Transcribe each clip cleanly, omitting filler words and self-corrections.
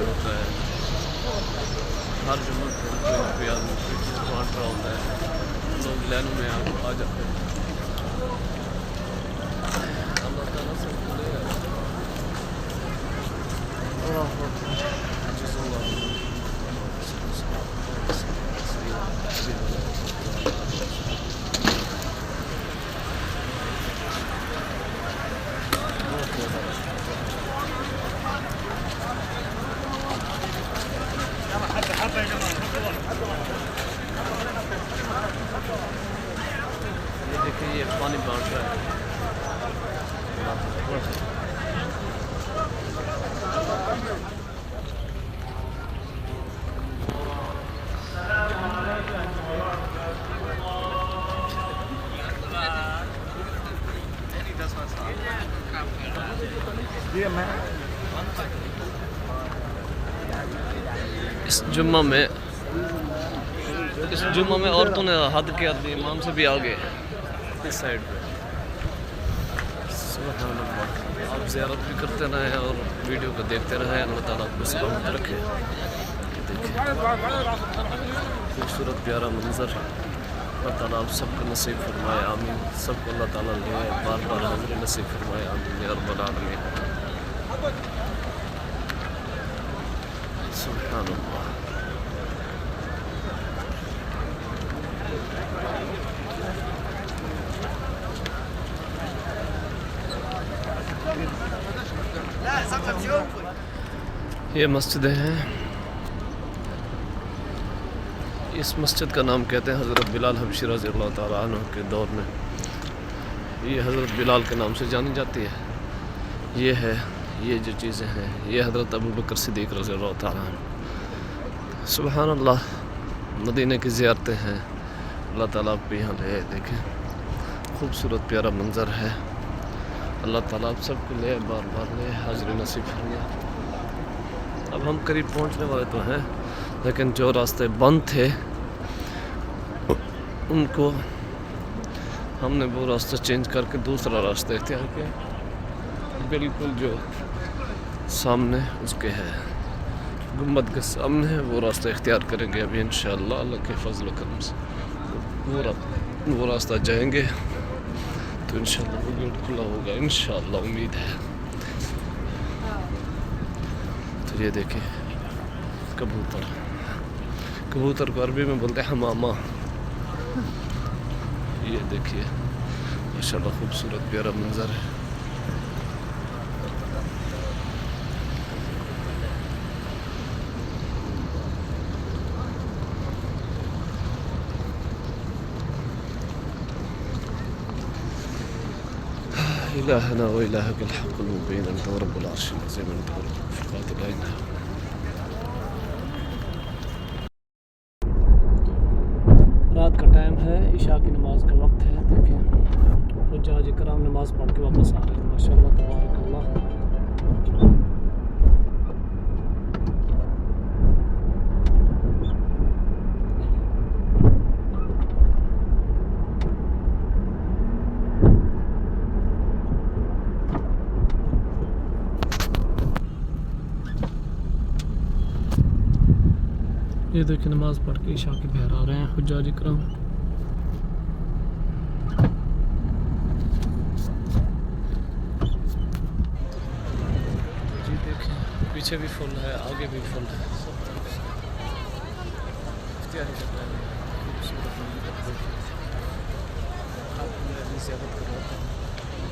Function होता है, हर जुम्मे कोई आदमी बांट रहा होता है, लोग लाइनों में आ जाते हैं। अल्लाह ताला सबको ले ये देखिए, ये पानी बांट रहा है। इस जुम्मा में औरतों ने हद कर दी, इमाम से भी आगे इस साइड पे। आप ज़ियारत भी करते रहें और वीडियो को देखते रहें। अल्लाह ताला आपको सलामत रखे। देखिए खूबसूरत प्यारा मंजर, अल्लाह ताला आप सबको नसीब फरमाए, आमीन। सबको अल्लाह ताला ले बार बार हाज़िरी नसीब फरमाए, आमीन या रब्बल आलमीन। सुभान अल्लाह। ये मस्जिद है, इस मस्जिद का नाम कहते हैं हज़रत बिलाल हबशी रज़ियल्लाहु ताला अन्हु के दौर में ये हज़रत बिलाल के नाम से जानी जाती है। ये है, ये जो चीज़ें हैं ये हज़रत अबू बकर सिद्दीक़ रज़ियल्लाहु ताला अन्हु। सुभान अल्लाह, मदीने की ज़ियारतें हैं, अल्लाह ताला आपको यहाँ ले। देखें खूबसूरत प्यारा मंज़र है। अल्लाह ताला आप सबको ले बार बार ले हाज़िरी नसीब फरमाए। अब हम करीब पहुँचने वाले तो हैं, लेकिन जो रास्ते बंद थे उनको हमने वो रास्ता चेंज करके दूसरा रास्ता इख्तियार किया, बिल्कुल जो सामने उसके है, गुम्बद के सामने है, वो रास्ता इख्तियार करेंगे अभी इंशाअल्लाह अल्लाह के फजल करम से। वो रास्ता जाएंगे तो इंशाअल्लाह वो गेट खुला होगा, इंशाअल्लाह उम्मीद है। तो ये देखिए कबूतर, कबूतर को अरबी में बोलते हैं हमामा। ये देखिए माशाअल्लाह खूबसूरत प्यारा मंजर है। इलाहना व इलाहकल हक़्क़ुल मुबीन अंत रब्बुल अर्शिल अज़ीम अंत फ़क़ात आइना। रात का टाइम है, इशा की नमाज़ का वक्त है। देखिए हुज्जाज इकराम नमाज़ पढ़ के वापस आ रहे हैं, माशाअल्लाह तबारकल्लाह। ये देखिए नमाज़ पढ़ के इशा के घर आ रहे हैं हुज्जाज इकराम। जी देखिए पीछे भी फुल है, आगे भी फुल है, सब तरफ से इख्तियारी कर रहे हैं। खूबसूरत मंदिर देखिए, आप मेरी ज़ियारत कर रहे हैं,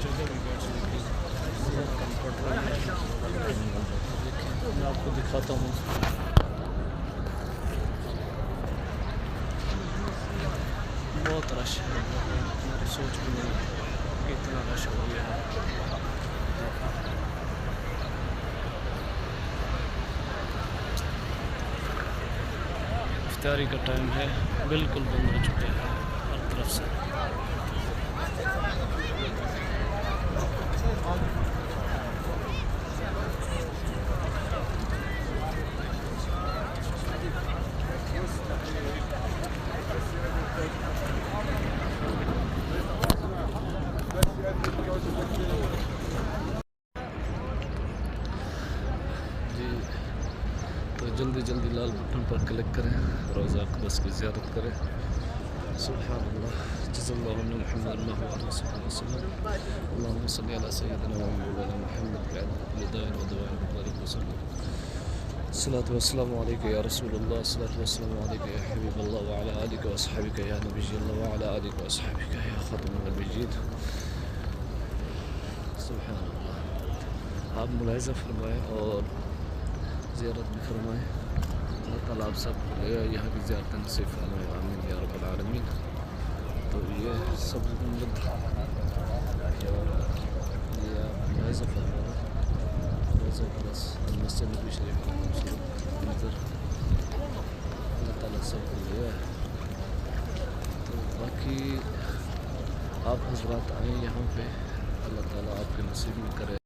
जगह भी बैठने की बहुत कम्फर्ट रही है। देखिए मैं आपको दिखाता हूँ। बहुत रश है, हमारी सोच भी नहीं कि इतना रश हो गया है। इफ्तारी का टाइम है, बिल्कुल बंद हो चुके हैं हर तरफ से। जल्दी जल्दी लाल बटन पर क्लिक करें, रोज़ा अक़दस की ज़ियारत करें। सुभान अल्लाह, जज़ल्लाहु मुहम्मद रसूलुल्लाह अल्लाहुम्मा सल्लि अला सय्यिदिना मौलाना मुहम्मद बिअदद दाइन व दवाइन मुबारक वसल्लम। अस्सलातु वस्सलामु अलैका या रसूलल्लाह, अस्सलातु वस्सलामु अलैका या हबीबल्लाह व अला आलिका व अस्हाबिका या नबिय्यल्लाह व अला आलिका व अस्हाबिका या खातमुन नबिय्यीन। सुभान अल्लाह, आप मुलाहिज़ा फरमाएँ और ज़ियारत भी फरमाएँ। अल्लाह ताला आप सब यहाँ की ज़ियारत नसीब फरमाए, आमीन या रब्बल आलमीन। तो ये सब ये आप मुलाहिज़ा फरमाएँ, रोज़ा अक़दस मस्जिद नबी शरीफ मंज़र अल्लाह ताला सब लिया है। तो बाकी आप हज़रात आएँ यहाँ पे, अल्लाह ताला आपके नसीब में करे।